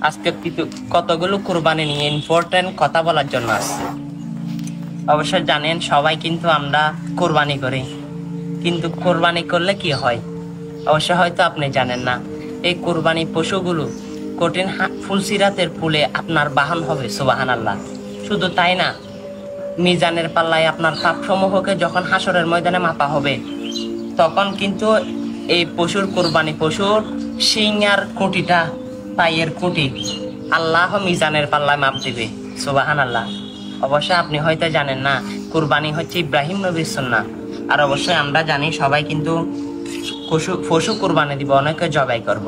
আজকে কিন্তু কতগুলো কুরবানি নিয়ে ইম্পর্টেন্ট কথা বলার জন্য আসছে। অবশ্যই জানেন সবাই কিন্তু আমরা কোরবানি করি, কিন্তু কোরবানি করলে কি হয় অবশ্য হয়তো আপনি জানেন না। এই কোরবানি পশুগুলো কঠিন ফুলসিরাতের পুলে আপনার বাহন হবে, সুবহানাল্লাহ। শুধু তাই না, মিজানের পাল্লায় আপনার পাপসমূহকে যখন হাসরের ময়দানে মাপা হবে, তখন কিন্তু এই পশুর কোরবানি পশুর শিং আর কোটিটা, পায়ের কোটি আল্লাহ মিজানের পাল্লায় মাপ দিবে, সুবহানাল্লাহ। অবশ্যই আপনি হয়তো জানেন না, কুরবানি হচ্ছে ইব্রাহিম নবীর সুন্নাহ। আর অবশ্যই আমরা জানি সবাই কিন্তু পশু কুরবানি দিব, অনেকে জবাই করব।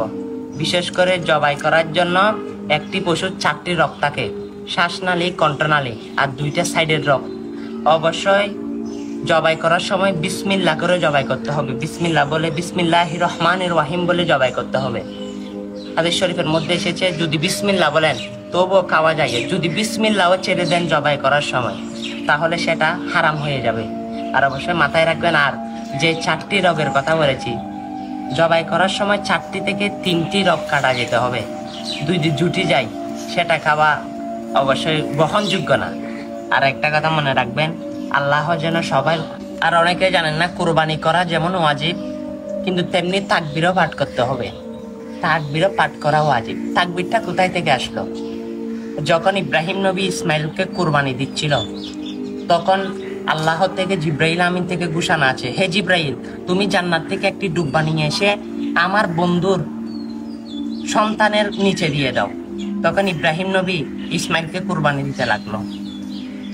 বিশেষ করে জবাই করার জন্য একটি পশুর 4টি রগ থাকে, শ্বাসনালী, কণ্ঠনালী আর 2টা সাইডের রগ। অবশ্যই জবাই করার সময় বিসমিল্লাহ করে জবাই করতে হবে। বিসমিল্লাহ বলে, বিসমিল্লাহির রহমানির রহিম বলে জবাই করতে হবে। হাদিস শরীফের মধ্যে এসেছে যদি বিসমিল্লাহ বলেন তবুও খাওয়া যায়, যদি বিসমিল্লাহও ছেড়ে দেন জবাই করার সময় তাহলে সেটা হারাম হয়ে যাবে। আর অবশ্যই মাথায় রাখবেন, আর যে 4টি রগের কথা বলেছি, জবাই করার সময় 4টি থেকে 3টি রগ কাটা যেতে হবে। যদি জুটি যায় সেটা খাওয়া অবশ্যই গ্রহণযোগ্য না। আর একটা কথা মনে রাখবেন, আল্লাহ যেন সবাই, আর অনেকে জানেন না, কুরবানি করা যেমন ওয়াজিব কিন্তু তেমনি তাকবীরও পাঠ করতে হবে। তাকবীরও পাঠ করা ওয়াজিব। তাকবীরটা কোথায় থেকে আসলো? যখন ইব্রাহিম নবী ইসমাইলকে কুরবানি দিচ্ছিল, তখন আল্লাহ থেকে জিব্রাইল আমিন থেকে ঘোষণা আছে, হে জিব্রাইল, তুমি জান্নাত থেকে একটি ডুবা নিয়ে এসে আমার বন্ধুর সন্তানের নিচে দিয়ে দাও। তখন ইব্রাহিম নবী ইসমাইলকে কুরবানি দিতে লাগলো।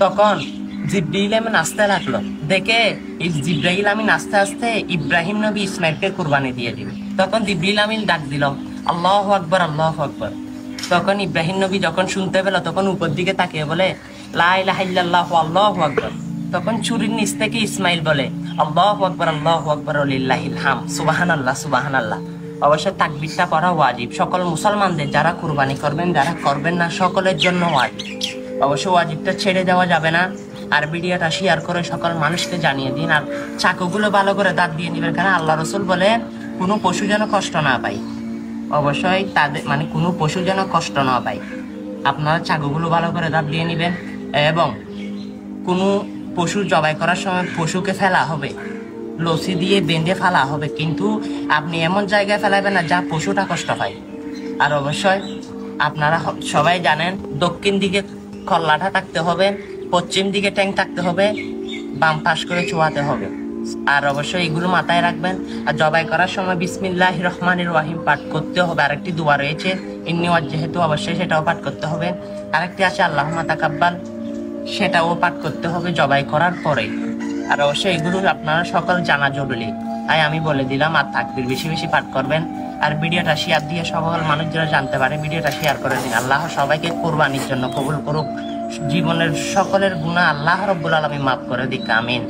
তখন জিব্রাইল আমিন আসতে লাগলো, দেখে জিব্রাইল আমিন আস্তে আস্তে ইব্রাহিম নবী ইসমাইলকে কুরবানি দিয়ে দিবে। তখন জিব্রাইল আমিন ডাক দিল, আল্লাহু আকবার, আল্লাহু আকবার। তখন ইব্রাহিম নবী যখন শুনতে পেল, তখন উপর দিকে তাকিয়ে বলে, লা ইলাহা ইল্লাল্লাহু আল্লাহু আকবার। তখন চুরির নিচ থেকে ইসমাইল বলে, আল্লাহু আকবার, আল্লাহু আকবার ওয়া লিল্লাহিল হামদ, সুবহানাল্লাহ, সুবহানাল্লাহ। অবশ্যই তাকবীরটা পড়া ওয়াজিব। সকল মুসলমানদের, যারা কুরবানি করবেন, যারা করবেন না, সকলের জন্য ওয়াজিব। অবশ্যই ওয়াজিবটা ছেড়ে দেওয়া যাবে না। আর ভিডিওটা শেয়ার করে সকল মানুষকে জানিয়ে দিন। আর চাকুগুলো ভালো করে দাঁত দিয়ে নেবেন, কারণ আল্লাহ রসুল বলেন কোনো পশু যেন কষ্ট না পায়। অবশ্যই তাদের কোনো পশু যেন কষ্ট না পায়। আপনারা চাকুগুলো ভালো করে দাঁত দিয়ে নেবেন। এবং কোনো পশু জবাই করার সময় পশুকে ফেলা হবে, লসি দিয়ে বেঁধে ফেলা হবে, কিন্তু আপনি এমন জায়গায় ফেলাবেন না যা পশুটা কষ্ট পায়। আর অবশ্যই আপনারা সবাই জানেন, দক্ষিণ দিকে কল্লাটা থাকতে হবে, পশ্চিম দিকে ট্যাঙ্ক থাকতে হবে, বাম পাশ করে চোয়াতে হবে। আর অবশ্যই এগুলো মাথায় রাখবেন। আর জবাই করার সময় বিসমিল্লাহির রহমানির রহিম পাঠ করতে হবে। আরেকটি দোয়া রয়েছে ইন্নী ওয়াজ্জাহতু, অবশ্যই সেটাও পাঠ করতে হবে। আরেকটি আছে আল্লাহুম্মা তাকাব্বাল, সেটাও পাঠ করতে হবে জবাই করার পরে। আর অবশ্যই এগুলো আপনারা সকল জানা জরুরি, তাই আমি বলে দিলাম। আর তাকবীর বেশি বেশি পাঠ করবেন। আর ভিডিওটা শেয়ার দিয়ে সকল মানুষ যারা জানতে পারে ভিডিওটা শেয়ার করে দিন। আল্লাহ সবাইকে কোরবানির জন্য কবুল করুক। জীবনের সকলের গুনাহ আল্লাহ রাব্বুল আলামিন মাফ করে দিক, আমিন।